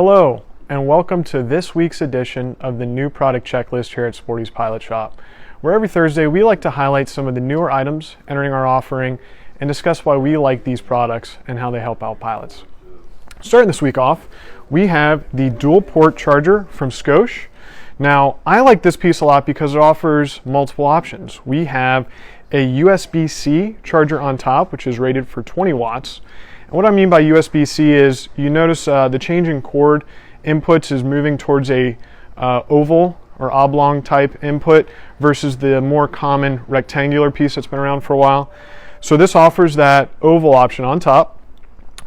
Hello, and welcome to this week's edition of the new product checklist here at Sporty's Pilot Shop, where every Thursday we like to highlight some of the newer items entering our offering and discuss why we like these products and how they help out pilots. Starting this week off, we have the dual port charger from Scosche. Now, I like this piece a lot because it offers multiple options. We have a USB-C charger on top, which is rated for 20 watts. And what I mean by USB-C is you notice the changing cord inputs is moving towards a oval or oblong type input versus the more common rectangular piece that's been around for a while. So this offers that oval option on top.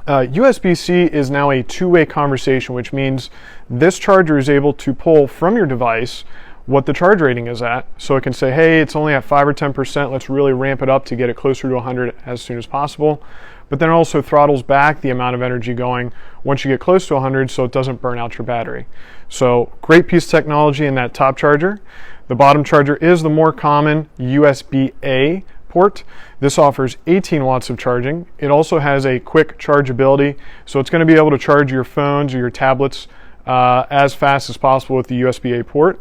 USB-C is now a two-way conversation, which means this charger is able to pull from your device what the charge rating is at. So it can say, hey, it's only at 5 or 10%, let's really ramp it up to get it closer to 100 as soon as possible. But then it also throttles back the amount of energy going once you get close to 100 so it doesn't burn out your battery. So great piece of technology in that top charger. The bottom charger is the more common USB-A port. This offers 18 watts of charging. It also has a quick chargeability, so it's going to be able to charge your phones or your tablets as fast as possible with the USB-A port.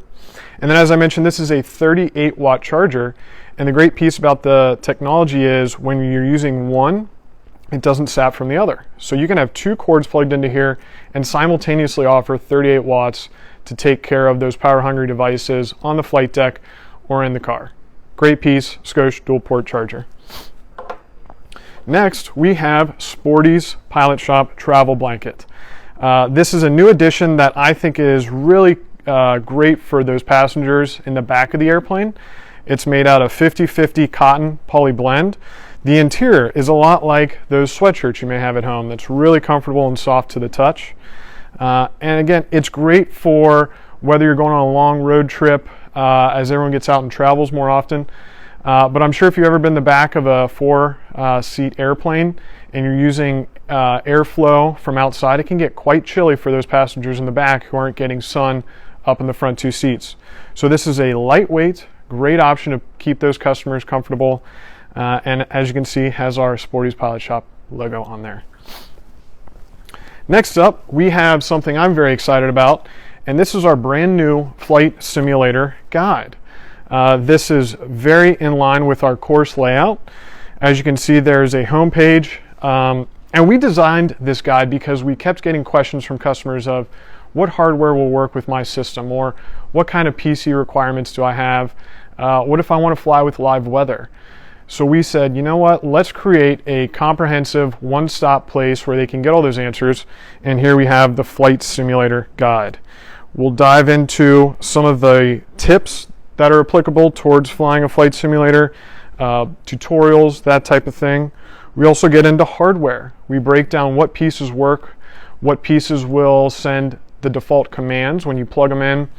And then, as I mentioned, this is a 38 watt charger, and the great piece about the technology is when you're using one, it doesn't sap from the other. So you can have two cords plugged into here and simultaneously offer 38 watts to take care of those power-hungry devices on the flight deck or in the car. Great piece, Scosche dual port charger. Next, we have Sporty's Pilot Shop Travel Blanket. This is a new addition that I think is really great for those passengers in the back of the airplane. It's made out of 50-50 cotton poly blend. The interior is a lot like those sweatshirts you may have at home. That's really comfortable and soft to the touch. And again, it's great for whether you're going on a long road trip as everyone gets out and travels more often. But I'm sure if you've ever been in the back of a four-seat airplane and you're using airflow from outside, it can get quite chilly for those passengers in the back who aren't getting sun up in the front two seats. So this is a lightweight, great option to keep those customers comfortable. And as you can see, has our Sporty's Pilot Shop logo on there. Next up, we have something I'm very excited about, and this is our brand new flight simulator guide. This is very in line with our course layout. As you can see, there's a home page, and we designed this guide because we kept getting questions from customers of what hardware will work with my system, or what kind of PC requirements do I have? What if I want to fly with live weather? So we said, you know what, let's create a comprehensive one-stop place where they can get all those answers, and here we have the flight simulator guide. We'll dive into some of the tips that are applicable towards flying a flight simulator, tutorials, that type of thing. We also get into hardware. We break down what pieces work, what pieces will send the default commands when you plug them in,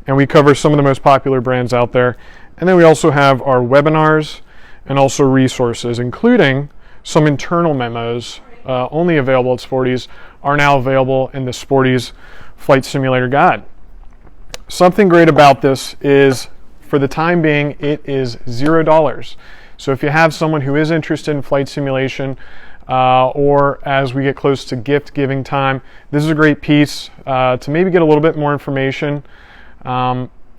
and we cover some of the most popular brands out there. And then we also have our webinars and also resources, including some internal memos only available at Sporty's, are now available in the Sporty's Flight Simulator Guide. Something great about this is, for the time being, it is $0. So if you have someone who is interested in flight simulation, or as we get close to gift giving time, this is a great piece to maybe get a little bit more information.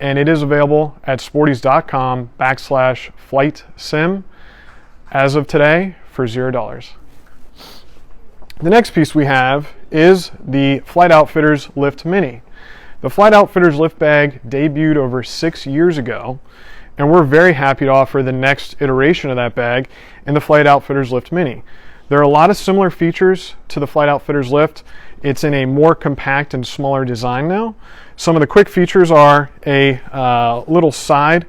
And it is available at sportys.com/flightsim as of today for $0. The next piece we have is the Flight Outfitters Lift Mini. The Flight Outfitters Lift Bag debuted over 6 years ago, and we're very happy to offer the next iteration of that bag in the Flight Outfitters Lift Mini. There are a lot of similar features to the Flight Outfitters Lift. It's in a more compact and smaller design now. Some of the quick features are a little side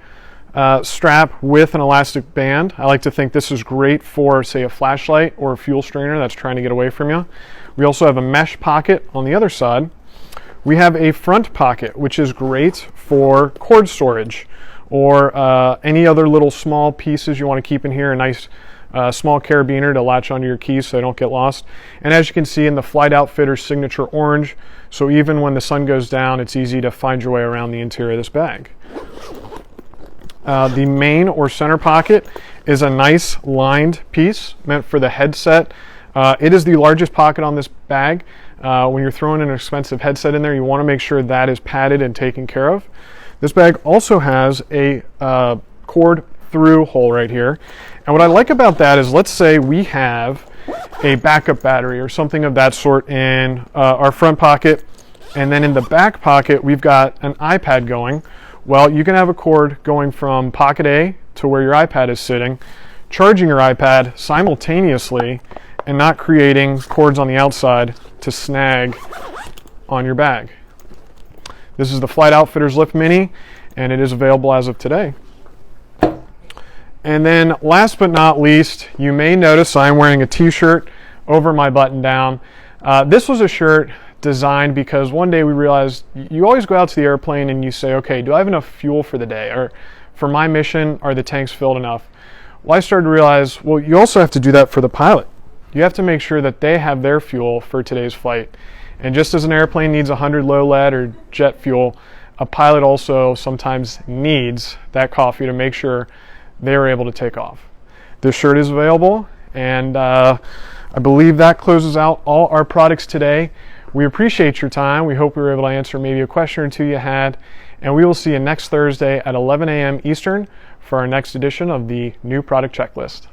strap with an elastic band. I like to think this is great for, say, a flashlight or a fuel strainer that's trying to get away from you. We also have a mesh pocket on the other side. We have a front pocket, which is great for cord storage or any other little small pieces you want to keep in here. A nice small carabiner to latch onto your keys so they don't get lost. And as you can see in the Flight Outfitters signature orange, so even when the sun goes down, it's easy to find your way around the interior of this bag. The main or center pocket is a nice lined piece meant for the headset It is the largest pocket on this bag. When you're throwing an expensive headset in there, you want to make sure that is padded and taken care of. This bag also has a cord through hole right here. And what I like about that is, let's say we have a backup battery or something of that sort in our front pocket, and then in the back pocket we've got an iPad going. Well, you can have a cord going from pocket A to where your iPad is sitting, charging your iPad simultaneously and not creating cords on the outside to snag on your bag. This is the Flight Outfitters Lift Mini, and it is available as of today. And then last but not least, you may notice I'm wearing a t-shirt over my button down. This was a shirt designed because one day we realized you always go out to the airplane and you say, okay, do I have enough fuel for the day? Or for my mission, are the tanks filled enough? Well, I started to realize, well, you also have to do that for the pilot. You have to make sure that they have their fuel for today's flight. And just as an airplane needs 100 low lead or jet fuel, a pilot also sometimes needs that coffee to make sure they are able to take off. This shirt is available, and I believe that closes out all our products today. We appreciate your time. We hope we were able to answer maybe a question or two you had, and we will see you next Thursday at 11 a.m. Eastern for our next edition of the New Product Checklist.